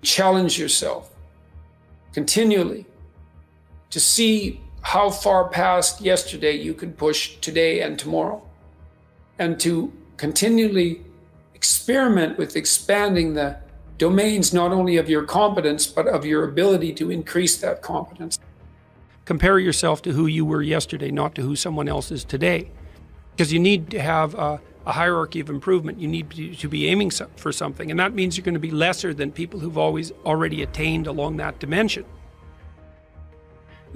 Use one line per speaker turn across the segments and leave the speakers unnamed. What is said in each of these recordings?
challenge yourself continually to see how far past yesterday you can push today and tomorrow, and to continually experiment with expanding the domains not only of your competence, but of your ability to increase that competence. Compare yourself to who you were yesterday, not to who someone else is today. Because you need to have a hierarchy of improvement. You need to be aiming for something, and that means you're going to be lesser than people who've already attained along that dimension.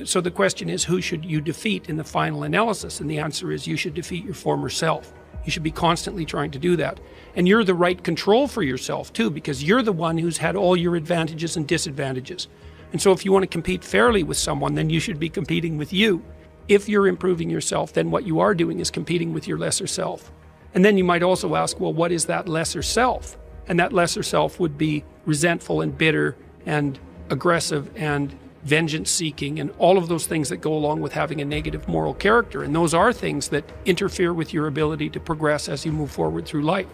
So the question is, who should you defeat in the final analysis? And the answer is, you should defeat your former self. You should be constantly trying to do that. And you're the right control for yourself too, because you're the one who's had all your advantages and disadvantages. And so if you want to compete fairly with someone, then you should be competing with you. If you're improving yourself, then what you are doing is competing with your lesser self. And then you might also ask, well, what is that lesser self? And that lesser self would be resentful and bitter and aggressive and vengeance-seeking and all of those things that go along with having a negative moral character. And those are things that interfere with your ability to progress as you move forward through life.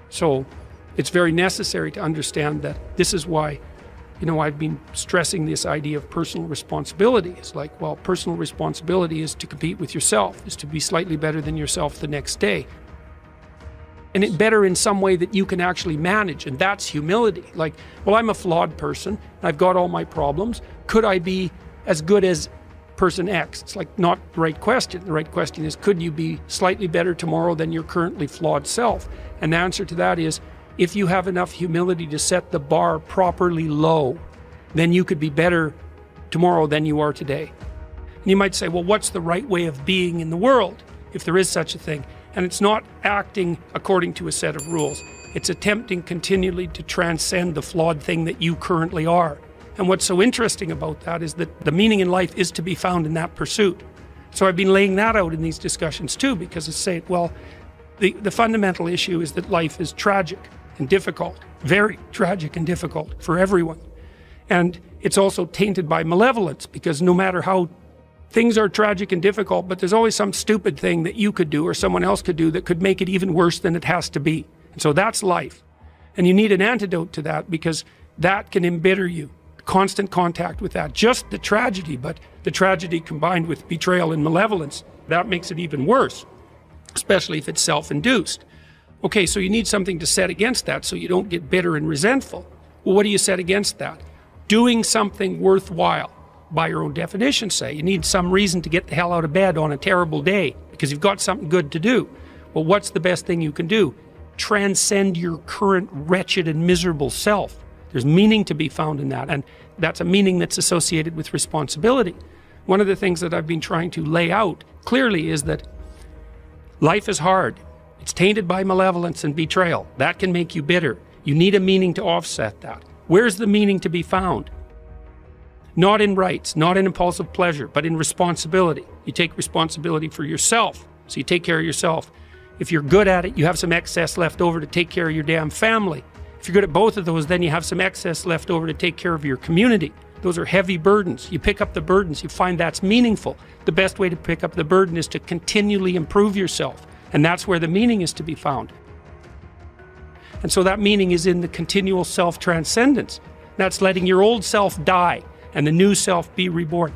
So it's very necessary to understand that this is why, I've been stressing this idea of personal responsibility. It's like, well, personal responsibility is to compete with yourself, is to be slightly better than yourself the next day. And it better in some way that you can actually manage, and that's humility. Like, well, I'm a flawed person, I've got all my problems. Could I be as good as person X? It's like not the right question. The right question is, could you be slightly better tomorrow than your currently flawed self? And the answer to that is, if you have enough humility to set the bar properly low, then you could be better tomorrow than you are today. And you might say, well, what's the right way of being in the world, if there is such a thing? And it's not acting according to a set of rules. It's attempting continually to transcend the flawed thing that you currently are. And what's so interesting about that is that the meaning in life is to be found in that pursuit. So I've been laying that out in these discussions too, because it's saying, well, the fundamental issue is that life is tragic and difficult, very tragic and difficult for everyone. And it's also tainted by malevolence, because no matter how things are tragic and difficult, but there's always some stupid thing that you could do or someone else could do that could make it even worse than it has to be. And so that's life. And you need an antidote to that, because that can embitter you. Constant contact with that. Just the tragedy, but the tragedy combined with betrayal and malevolence, that makes it even worse, especially if it's self-induced. Okay, so you need something to set against that so you don't get bitter and resentful. Well, what do you set against that? Doing something worthwhile. By your own definition, say. You need some reason to get the hell out of bed on a terrible day because you've got something good to do. Well, what's the best thing you can do? Transcend your current wretched and miserable self. There's meaning to be found in that, and that's a meaning that's associated with responsibility. One of the things that I've been trying to lay out clearly is that life is hard. It's tainted by malevolence and betrayal. That can make you bitter. You need a meaning to offset that. Where's the meaning to be found? Not in rights, not in impulsive pleasure, but in responsibility. You take responsibility for yourself, so you take care of yourself. If you're good at it, you have some excess left over to take care of your damn family. If you're good at both of those, then you have some excess left over to take care of your community. Those are heavy burdens. You pick up the burdens, you find that's meaningful. The best way to pick up the burden is to continually improve yourself, and that's where the meaning is to be found. And so that meaning is in the continual self-transcendence. That's letting your old self die and the new self be reborn.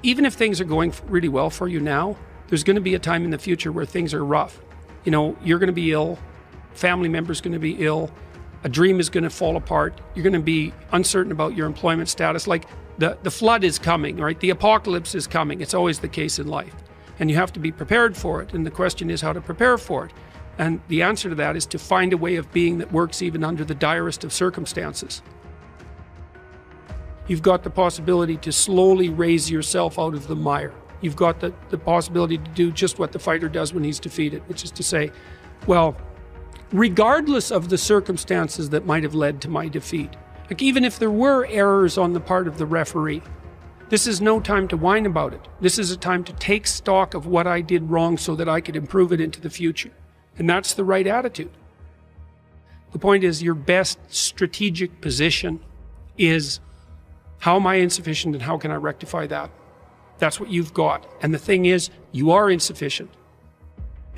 Even if things are going really well for you now, there's going to be a time in the future where things are rough. You're going to be ill, family member's going to be ill, a dream is going to fall apart, you're going to be uncertain about your employment status. Like the flood is coming, right? The apocalypse is coming. It's always the case in life. And you have to be prepared for it. And the question is how to prepare for it. And the answer to that is to find a way of being that works even under the direst of circumstances. You've got the possibility to slowly raise yourself out of the mire. You've got the possibility to do just what the fighter does when he's defeated, which is to say, well, regardless of the circumstances that might have led to my defeat, like even if there were errors on the part of the referee, this is no time to whine about it. This is a time to take stock of what I did wrong so that I could improve it into the future. And that's the right attitude. The point is, your best strategic position is, how am I insufficient and how can I rectify that? That's what you've got. And the thing is, you are insufficient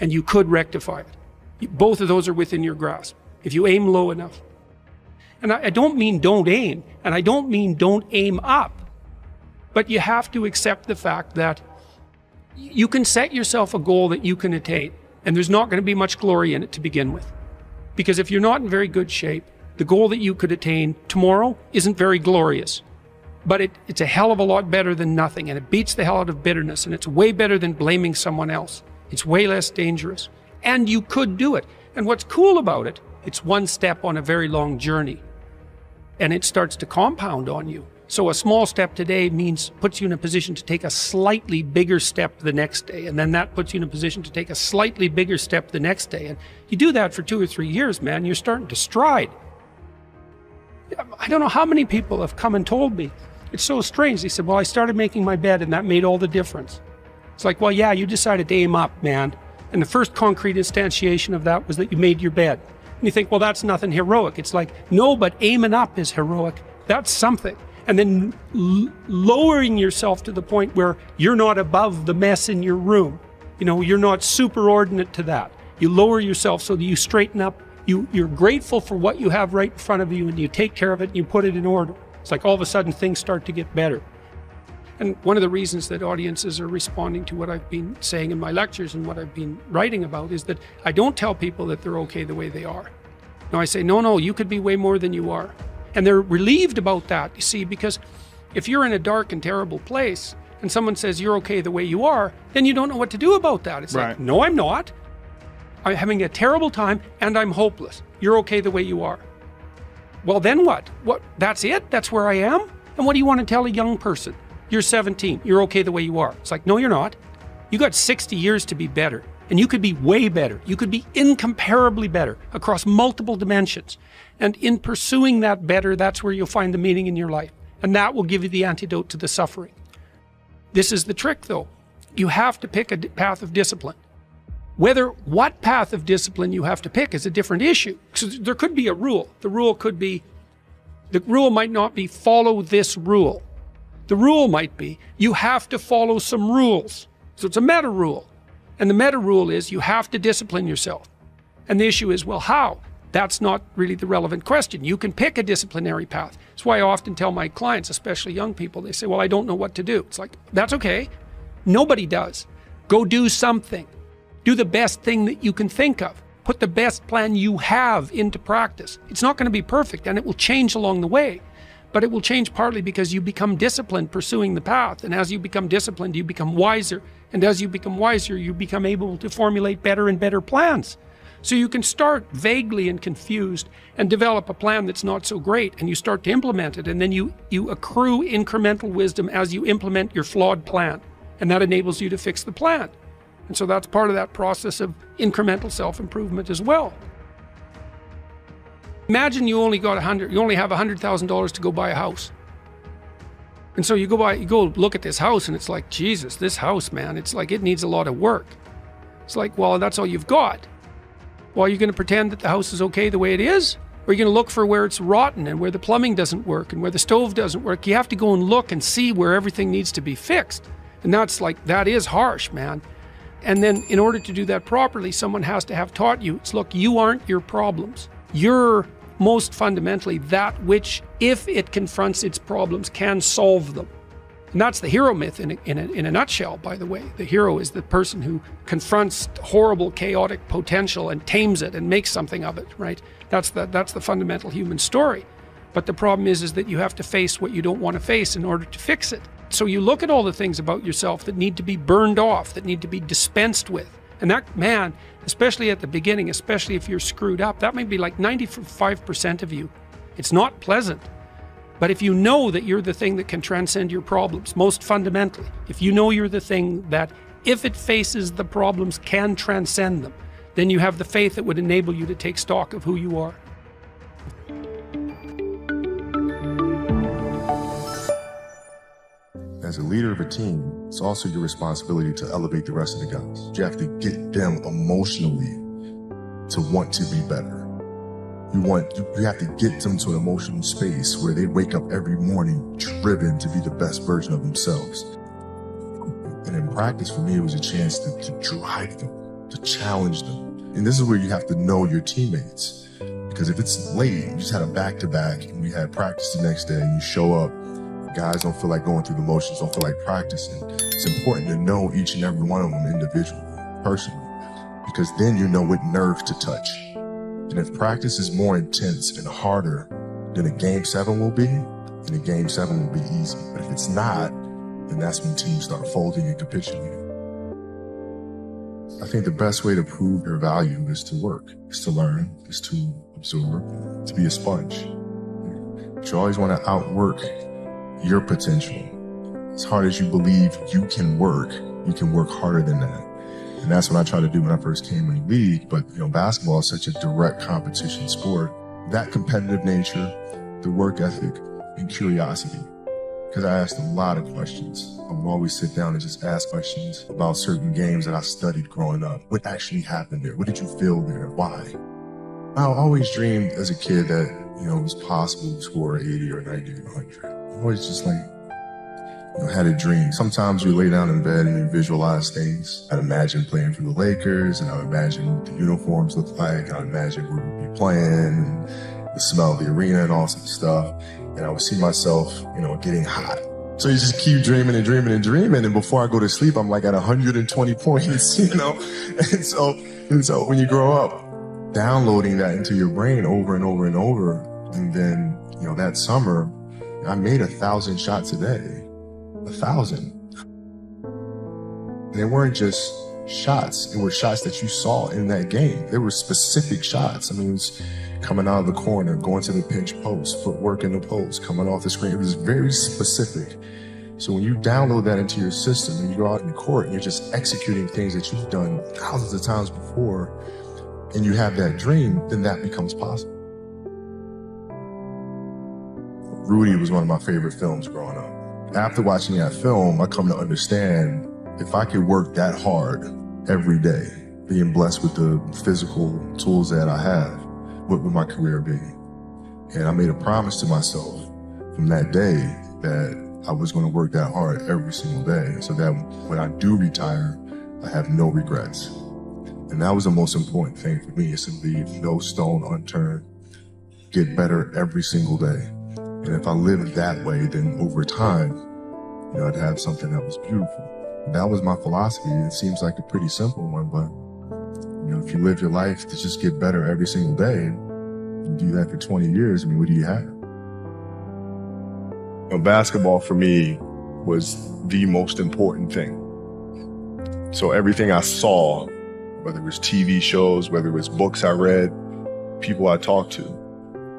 and you could rectify it. Both of those are within your grasp if you aim low enough. And I don't mean don't aim, and I don't mean don't aim up. But you have to accept the fact that you can set yourself a goal that you can attain, and there's not going to be much glory in it to begin with. Because if you're not in very good shape, the goal that you could attain tomorrow isn't very glorious. But it's a hell of a lot better than nothing, and it beats the hell out of bitterness, and it's way better than blaming someone else. It's way less dangerous. And you could do it. And what's cool about it, it's one step on a very long journey. And it starts to compound on you. So a small step today puts you in a position to take a slightly bigger step the next day. And then that puts you in a position to take a slightly bigger step the next day. And you do that for 2 or 3 years, man, you're starting to stride. I don't know how many people have come and told me. It's so strange. They said, well, I started making my bed and that made all the difference. It's like, well, yeah, you decided to aim up, man. And the first concrete instantiation of that was that you made your bed. And you think, well, that's nothing heroic. It's like, no, but aiming up is heroic. That's something. And then lowering yourself to the point where you're not above the mess in your room. You know, you're not superordinate to that. You lower yourself so that you straighten up. You're grateful for what you have right in front of you, and you take care of it and you put it in order. It's like all of a sudden things start to get better. And one of the reasons that audiences are responding to what I've been saying in my lectures and what I've been writing about is that I don't tell people that they're okay the way they are. No, I say, no, you could be way more than you are. And they're relieved about that, you see, because if you're in a dark and terrible place and someone says you're okay the way you are, then you don't know what to do about that. It's like, no, I'm not. I'm having a terrible time and I'm hopeless. You're okay the way you are. Well, then what? That's it? That's where I am? And what do you want to tell a young person? You're 17. You're okay the way you are. It's like, no, you're not. You got 60 years to be better. And you could be way better. You could be incomparably better across multiple dimensions. And in pursuing that better, that's where you'll find the meaning in your life. And that will give you the antidote to the suffering. This is the trick, though. You have to pick a path of discipline. What path of discipline you have to pick is a different issue. So there could be a rule. The rule might not be follow this rule. The rule might be you have to follow some rules. So it's a meta rule. And the meta rule is you have to discipline yourself. And the issue is, well, how? That's not really the relevant question. You can pick a disciplinary path. That's why I often tell my clients, especially young people, they say, well, I don't know what to do. It's like, that's okay. Nobody does. Go do something. Do the best thing that you can think of. Put the best plan you have into practice. It's not going to be perfect, and it will change along the way. But it will change partly because you become disciplined pursuing the path. And as you become disciplined, you become wiser. And as you become wiser, you become able to formulate better and better plans. So you can start vaguely and confused and develop a plan that's not so great, and you start to implement it. And then you accrue incremental wisdom as you implement your flawed plan. And that enables you to fix the plan. And so that's part of that process of incremental self-improvement as well. Imagine you only have $100,000 to go buy a house. And so you go look at this house and it's like, Jesus, this house, man, it's like it needs a lot of work. It's like, well, that's all you've got. Well, are you going to pretend that the house is okay the way it is? Or are you going to look for where it's rotten and where the plumbing doesn't work and where the stove doesn't work? You have to go and look and see where everything needs to be fixed. And that is harsh, man. And then in order to do that properly, someone has to have taught you, look, you aren't your problems. You're most fundamentally that which, if it confronts its problems, can solve them. And that's the hero myth in a nutshell, by the way. The hero is the person who confronts horrible, chaotic potential and tames it and makes something of it, right? That's the fundamental human story. But the problem is that you have to face what you don't want to face in order to fix it. So you look at all the things about yourself that need to be burned off, that need to be dispensed with. And that, man, especially at the beginning, especially if you're screwed up, that might be like 95% of you. It's not pleasant. But if you know that you're the thing that can transcend your problems, most fundamentally, if you know you're the thing that, if it faces the problems, can transcend them, then you have the faith that would enable you to take stock of who you are.
As a leader of a team, it's also your responsibility to elevate the rest of the guys. You have to get them emotionally to want to be better. You have to get them to an emotional space where they wake up every morning driven to be the best version of themselves. And in practice, for me, it was a chance to drive them, to challenge them. And this is where you have to know your teammates. Because if it's late, you just had a back-to-back and we had practice the next day and you show up, guys don't feel like going through the motions, don't feel like practicing. It's important to know each and every one of them individually, personally, because then you know what nerve to touch. And if practice is more intense and harder than a game 7 will be, then a game 7 will be easy. But if it's not, then that's when teams start folding and capitulating. I think the best way to prove your value is to work, is to learn, is to absorb, to be a sponge. But you always want to outwork your potential. As hard as you believe you can work harder than that. And that's what I tried to do when I first came in the league. But basketball is such a direct competition sport. That competitive nature, the work ethic, and curiosity. Because I asked a lot of questions. I would always sit down and just ask questions about certain games that I studied growing up. What actually happened there? What did you feel there? Why? I always dreamed as a kid that, it was possible to score 80 or 90 or 100. I always just had a dream. Sometimes you lay down in bed and you visualize things. I'd imagine playing for the Lakers, and I would imagine what the uniforms look like. I'd imagine where we'd be playing, and the smell of the arena and all sorts of stuff. And I would see myself, getting hot. So you just keep dreaming and dreaming and dreaming. And before I go to sleep, I'm like at 120 points, And so when you grow up, downloading that into your brain over and over and over. And then, that summer, I made 1,000 shots a day. 1,000. And they weren't just shots. It were shots that you saw in that game. They were specific shots. It was coming out of the corner, going to the pinch post, footwork in the post, coming off the screen. It was very specific. So when you download that into your system and you go out in the court and you're just executing things that you've done thousands of times before, and you have that dream, then that becomes possible. Rudy was one of my favorite films growing up. After watching that film, I come to understand if I could work that hard every day, being blessed with the physical tools that I have, what would my career be? And I made a promise to myself from that day that I was going to work that hard every single day so that when I do retire, I have no regrets. And that was the most important thing for me, is to leave no stone unturned, get better every single day. And if I lived that way, then over time, I'd have something that was beautiful. And that was my philosophy. It seems like a pretty simple one, but if you live your life to just get better every single day, and do that for 20 years, what do you have? Basketball for me was the most important thing. So everything I saw, whether it was TV shows, whether it was books I read, people I talked to,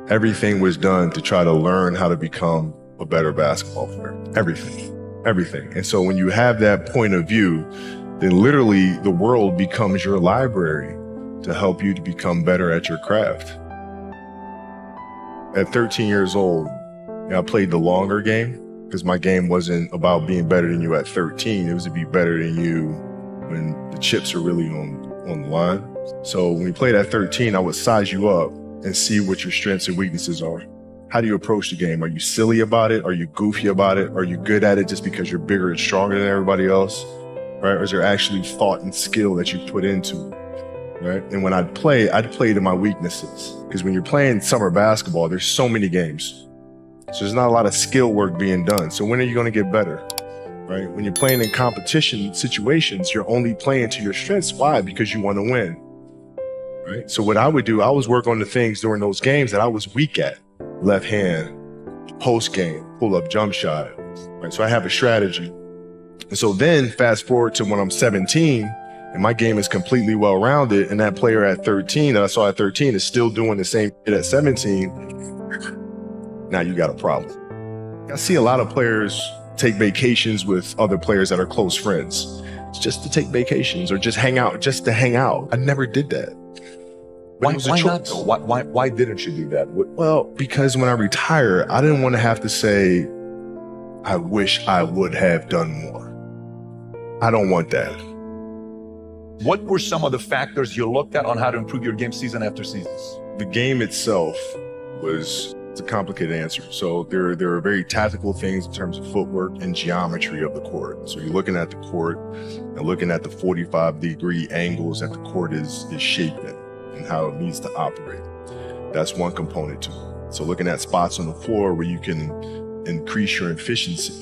everything was done to try to learn how to become a better basketball player. Everything. And so when you have that point of view, then literally the world becomes your library to help you to become better at your craft. At 13 years old, I played the longer game because my game wasn't about being better than you at 13. It was to be better than you when the chips are really on the line. So when we played at 13, I would size you up and see what your strengths and weaknesses are. How do you approach the game? Are you silly about it? Are you goofy about it? Are you good at it just because you're bigger and stronger than everybody else? Right? Or is there actually thought and skill that you put into it? Right? And when I'd play to my weaknesses. Because when you're playing summer basketball, there's so many games. So there's not a lot of skill work being done. So when are you going to get better? Right? When you're playing in competition situations, you're only playing to your strengths. Why? Because you want to win. Right? So what I would do, I was work on the things during those games that I was weak at. Left hand, post game, pull up jump shot. Right? So I have a strategy. And so then fast forward to when I'm 17 and my game is completely well-rounded, and that player at 13 that I saw at 13 is still doing the same shit at 17, now you got a problem. I see a lot of players take vacations with other players that are close friends. It's just to take vacations or just hang out, just to hang out. I never did that.
Why not? Why didn't you do that?
Well, because when I retire, I didn't want to have to say, I wish I would have done more. I don't want that.
What were some of the factors you looked at on how to improve your game season after season?
The game itself it's a complicated answer. So there are very tactical things in terms of footwork and geometry of the court. So you're looking at the court and looking at the 45-degree angles that the court is shaped in and how it needs to operate. That's one component to it. So looking at spots on the floor where you can increase your efficiency,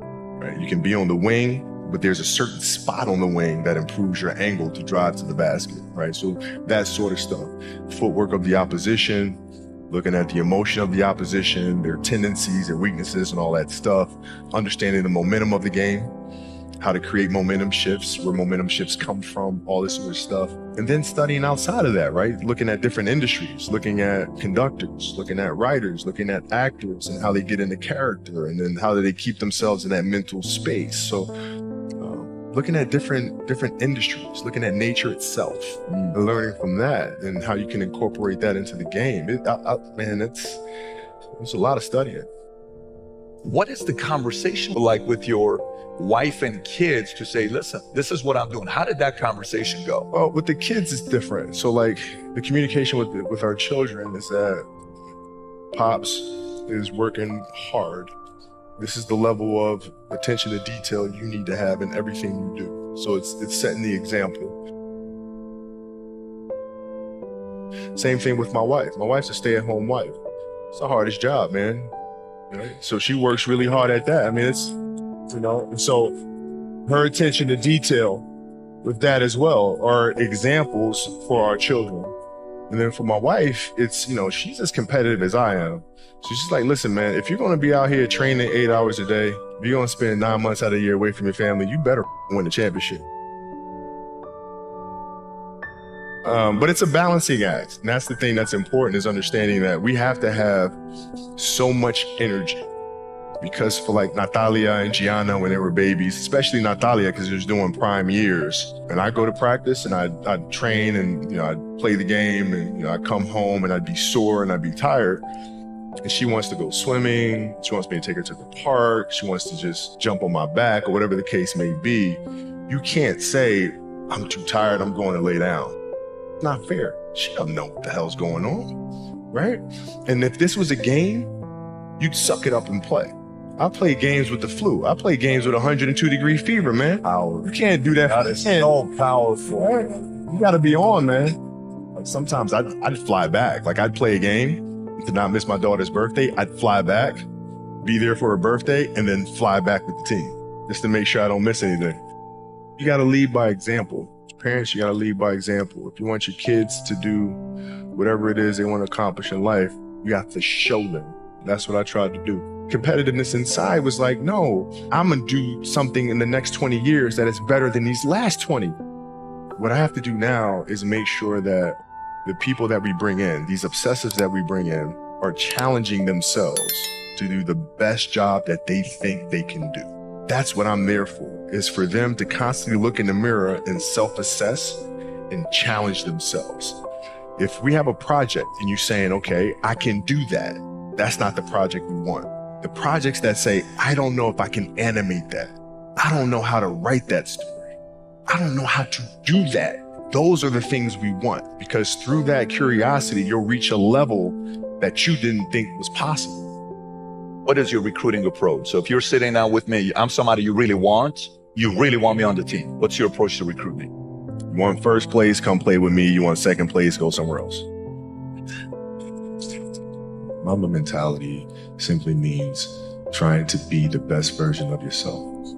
right? You can be on the wing, but there's a certain spot on the wing that improves your angle to drive to the basket, right? So that sort of stuff. Footwork of the opposition, looking at the emotion of the opposition, their tendencies, their weaknesses, and all that stuff. Understanding the momentum of the game, how to create momentum shifts, where momentum shifts come from, all this sort of stuff. And then studying outside of that, right? Looking at different industries, looking at conductors, looking at writers, looking at actors and how they get into character, and then how do they keep themselves in that mental space. So looking at different industries, looking at nature itself, and learning from that and how you can incorporate that into the game. Man, it's a lot of studying.
What is the conversation like with your wife and kids to say, listen, this is what I'm doing? How did that conversation go?
Well, with the kids, it's different. So like the communication with our children is that Pops is working hard. This is the level of attention to detail you need to have in everything you do. So it's setting the example. Same thing with my wife. My wife's a stay-at-home wife. It's the hardest job, man. Right? So she works really hard at that. I mean, it's, so her attention to detail with that as well are examples for our children. And then for my wife, it's, she's as competitive as I am. So she's like, listen, man, if you're going to be out here training 8 hours a day, if you're going to spend 9 months out of the year away from your family, you better win the championship. But it's a balancing act. And that's the thing that's important, is understanding that we have to have so much energy. Because for like Natalia and Gianna, when they were babies, especially Natalia, because she was doing prime years, and I go to practice and I'd train and, I'd play the game and, I'd come home and I'd be sore and I'd be tired. And she wants to go swimming. She wants me to take her to the park. She wants to just jump on my back or whatever the case may be. You can't say, I'm too tired, I'm going to lay down. It's not fair. She doesn't know what the hell's going on, right? And if this was a game, you'd suck it up and play. I play games with the flu. I play games with 102-degree fever, man. You can't do that.
That is so powerful.
Right? You gotta be on, man. Like sometimes I'd fly back. Like I'd play a game to not miss my daughter's birthday. I'd fly back, be there for her birthday, and then fly back with the team just to make sure I don't miss anything. You gotta lead by example. Parents, you gotta lead by example. If you want your kids to do whatever it is they want to accomplish in life, you have to show them. That's what I tried to do. Competitiveness inside was like, no, I'm gonna do something in the next 20 years that is better than these last 20. What I have to do now is make sure that the people that we bring in, these obsessives that we bring in, are challenging themselves to do the best job that they think they can do. That's what I'm there for, is for them to constantly look in the mirror and self-assess and challenge themselves. If we have a project and you're saying, okay, I can do that, that's not the project we want. The projects that say, I don't know if I can animate that. I don't know how to write that story. I don't know how to do that. Those are the things we want, because through that curiosity, you'll reach a level that you didn't think was possible.
What is your recruiting approach? So if you're sitting down with me, I'm somebody you really want me on the team. What's your approach to recruiting?
You want first place, come play with me. You want second place, go somewhere else. Mamba mentality simply means trying to be the best version of yourself.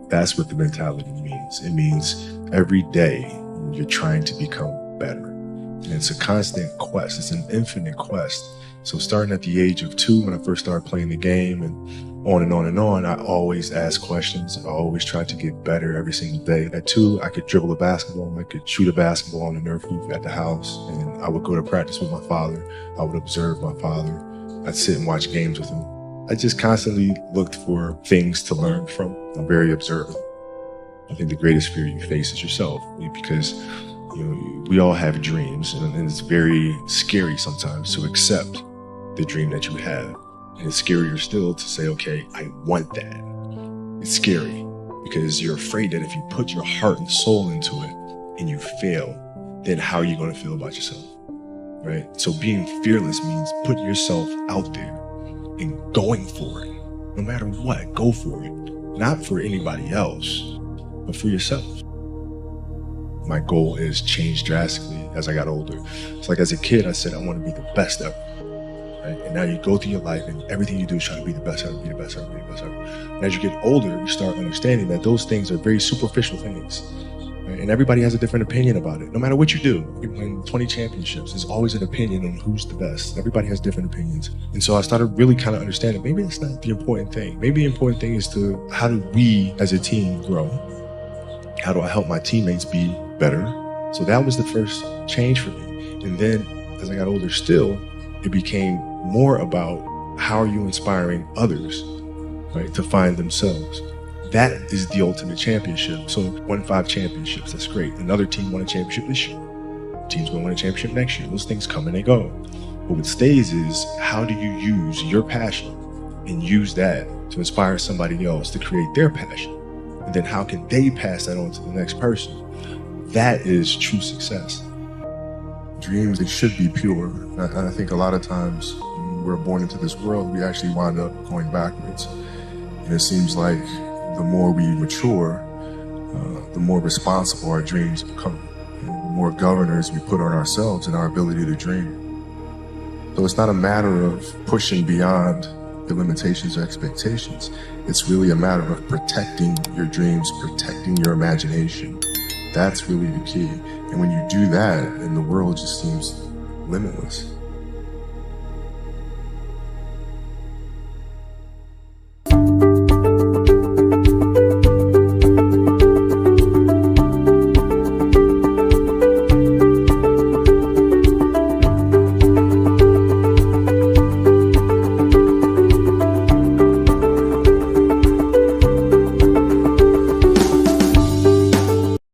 That's what the mentality means. It means every day you're trying to become better. And it's a constant quest. It's an infinite quest. So starting at the age of 2, when I first started playing the game, and on and on and on, I always asked questions. I always tried to get better every single day. At 2, I could dribble a basketball. I could shoot a basketball on the Nerf hoop at the house. And I would go to practice with my father. I would observe my father. I'd sit and watch games with him. I just constantly looked for things to learn from. I'm very observant. I think the greatest fear you face is yourself, because we all have dreams, and it's very scary sometimes to accept the dream that you have. And it's scarier still to say, okay, I want that. It's scary because you're afraid that if you put your heart and soul into it and you fail, then how are you going to feel about yourself? Right? So being fearless means putting yourself out there and going for it. No matter what, go for it. Not for anybody else, but for yourself. My goal is change drastically as I got older. It's like as a kid, I said, I want to be the best ever. Right? And now you go through your life and everything you do is trying to be the best ever, be the best ever, be the best ever. And as you get older, you start understanding that those things are very superficial things. Right? And everybody has a different opinion about it. No matter what you do, you win 20 championships, there's always an opinion on who's the best. Everybody has different opinions. And so I started really kind of understanding, maybe that's not the important thing. Maybe the important thing is to, how do we as a team grow? How do I help my teammates be better? So that was the first change for me. And then as I got older still, it became more about how are you inspiring others, right, to find themselves. That is the ultimate championship. So won 5 championships, that's great. Another team won a championship this year. Team's gonna win a championship next year. Those things come and they go. But what stays is, how do you use your passion and use that to inspire somebody else to create their passion? And then how can they pass that on to the next person? That is true success. Dreams, they should be pure. I think a lot of times when we're born into this world, we actually wind up going backwards. And it seems like the more we mature, the more responsible our dreams become. And the more governors we put on ourselves and our ability to dream. So it's not a matter of pushing beyond the limitations or expectations. It's really a matter of protecting your dreams, protecting your imagination. That's really the key. And when you do that, then the world just seems limitless.